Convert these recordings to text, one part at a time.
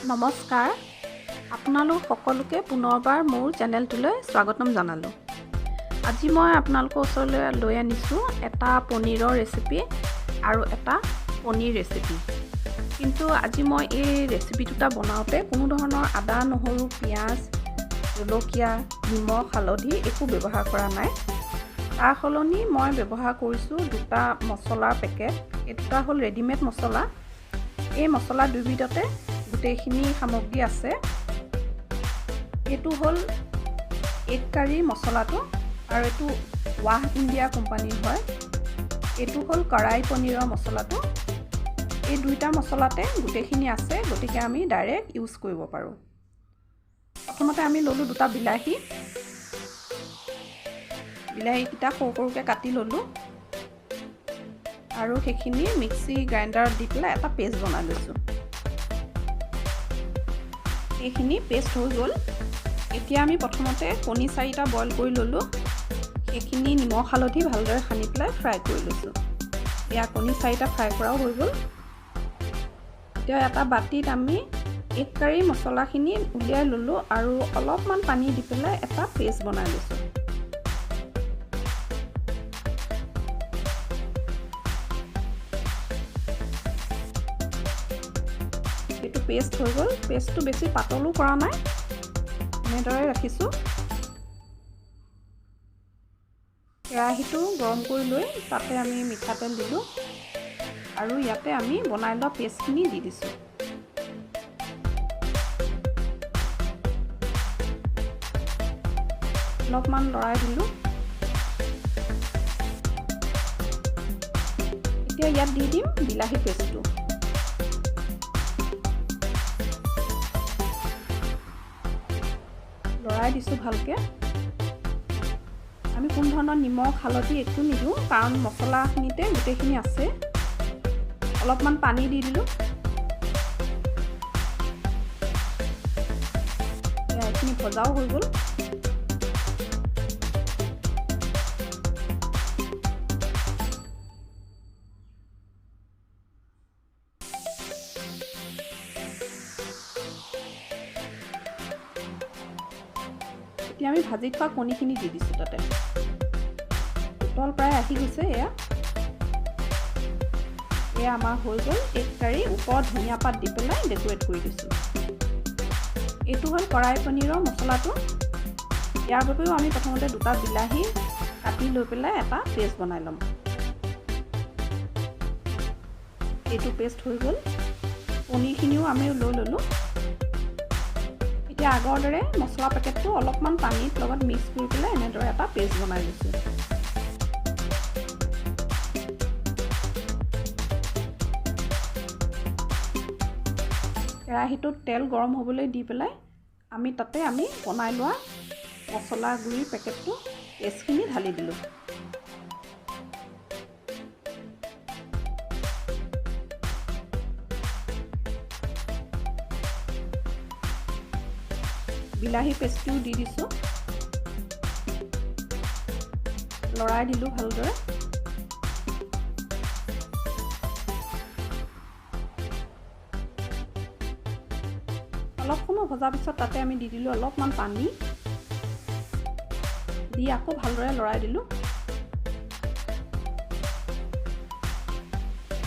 নমস্কাৰ আপোনালোক সকলোকে পুনৰবাৰ মোৰ চেনেলটোলৈ স্বাগতম জনালোঁ। আজি মই আপোনালোকৰ ওচৰলৈ লৈ আনিছোঁ এটা পনীৰৰ ৰেচিপি আৰু এটা পনীৰ ৰেচিপি। কিন্তু আজি মই এই ৰেচিপি দুটা বনাওঁতে কোনো ধৰণৰ আদা, নহৰু, পিঁয়াজ, জলকীয়া, নিমখ, হালধি একো ব্যৱহাৰ কৰা নাই। তাৰ সলনি মই ব্যৱহাৰ কৰিছোঁ দুটা মছলাৰ পেকেট। এই দুটা হ'ল ৰেডিমেড মছলা। এই মছলা দুবিধতে গোটেইখিনি সামগ্ৰী আছে। এইটো হ'ল এগ কাৰী মছলাটো আৰু এইটো ৱাহ ইণ্ডিয়া কোম্পানীৰ হয়। এইটো হ'ল কড়াই পনীৰৰ মছলাটো। এই দুইটা মছলাতে গোটেইখিনি আছে, গতিকে আমি ডাইৰেক্ট ইউজ কৰিব পাৰোঁ। প্ৰথমতে আমি ল'লোঁ দুটা বিলাহীকেইটা সৰু সৰুকৈ কাটি ল'লোঁ আৰু সেইখিনি মিক্সি গ্ৰাইণ্ডাৰত দি পেলাই এটা পেষ্ট বনাই লৈছোঁ। এইখিনি পেষ্ট হৈ গ'ল। এতিয়া আমি প্ৰথমতে কণী 4টা বইল কৰি ল'লোঁ। সেইখিনি নিমখ হালধি ভালদৰে সানি পেলাই ফ্ৰাই কৰি লৈছোঁ। এয়া কণী 4টা ফ্ৰাই কৰাও হৈ গ'ল। এতিয়া এটা বাতিত আমি এগ কাৰী মছলাখিনি উলিয়াই ল'লোঁ আৰু অলপমান পানী দি পেলাই এটা পেষ্ট বনাই লৈছোঁ। এইটো পেষ্ট হৈ গ'ল। পেষ্টটো বেছি পাতলো কৰা নাই, এনেদৰে ৰাখিছোঁ। কেৰাহীটো গৰম কৰি লৈ তাতে আমি মিঠাতেল দিলোঁ আৰু ইয়াতে আমি বনাই লোৱা পেষ্টখিনি দি দিছোঁ। অলপমান লৰাই দিলোঁ। এতিয়া ইয়াত দি দিম বিলাহী পেষ্টটো। লৰাই দিছোঁ ভালকৈ। আমি কোনো ধৰণৰ নিমখ হালধি একো নিদিওঁ, কাৰণ মছলাখিনিতে গোটেইখিনি আছে। অলপমান পানী দি দিলোঁ। এইখিনি ভজাও হৈ গ'ল। এতিয়া আমি ভাজি থোৱা কণীখিনি দি দিছোঁ তাতে। উতল প্ৰায় আহি গৈছে। এয়া আমাৰ হৈ গ'ল এগ কাৰী। ওপৰত ধনিয়া পাত দি পেলাই ডেক'ৰেট কৰি দিছোঁ। এইটো হ'ল কড়াই পনীৰৰ মছলাটো। ইয়াৰ বাবেও আমি প্ৰথমতে দুটা বিলাহী কাটি লৈ পেলাই এটা পেষ্ট বনাই ল'ম। এইটো পেষ্ট হৈ গ'ল। পনীৰখিনিও আমি লৈ ল'লোঁ। এতিয়া আগৰ দৰে মছলা পেকেটটো অলপমান পানীত লগত মিক্স কৰি পেলাই এনেদৰে এটা পেষ্ট বনাই লৈছোঁ। কেৰাহীটোত তেল গৰম হ'বলৈ দি পেলাই আমি তাতে বনাই লোৱা মছলা গুড়িৰ পেকেটটো পেষ্টখিনি ঢালি দিলোঁ। বিলাহী পেষ্টটোও দি দিছোঁ। লৰাই দিলোঁ ভালদৰে। অলপ সময় ভজাৰ পিছত তাতে আমি দি দিলোঁ অলপমান পানী দি আকৌ ভালদৰে লৰাই দিলোঁ।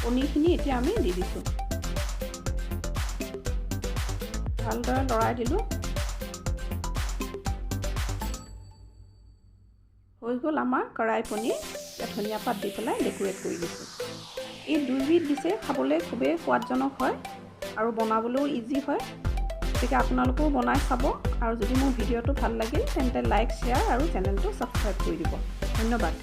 পনীৰখিনি এতিয়া আমি দি দিছোঁ। ভালদৰে লৰাই দিলোঁ। হৈ গ'ল আমাৰ কড়াই পনীৰ। ধনিয়া পাত দি পেলাই ডেক'ৰেট কৰি দিছোঁ। এই দুইবিধ ডিছে খাবলৈ খুবেই সোৱাদজনক হয় আৰু বনাবলৈও ইজি হয়। গতিকে আপোনালোকেও বনাই চাব। আৰু যদি মোৰ ভিডিঅ'টো ভাল লাগিল তেন্তে লাইক, শ্বেয়াৰ আৰু চেনেলটো ছাবস্ক্ৰাইব কৰি দিব। ধন্যবাদ।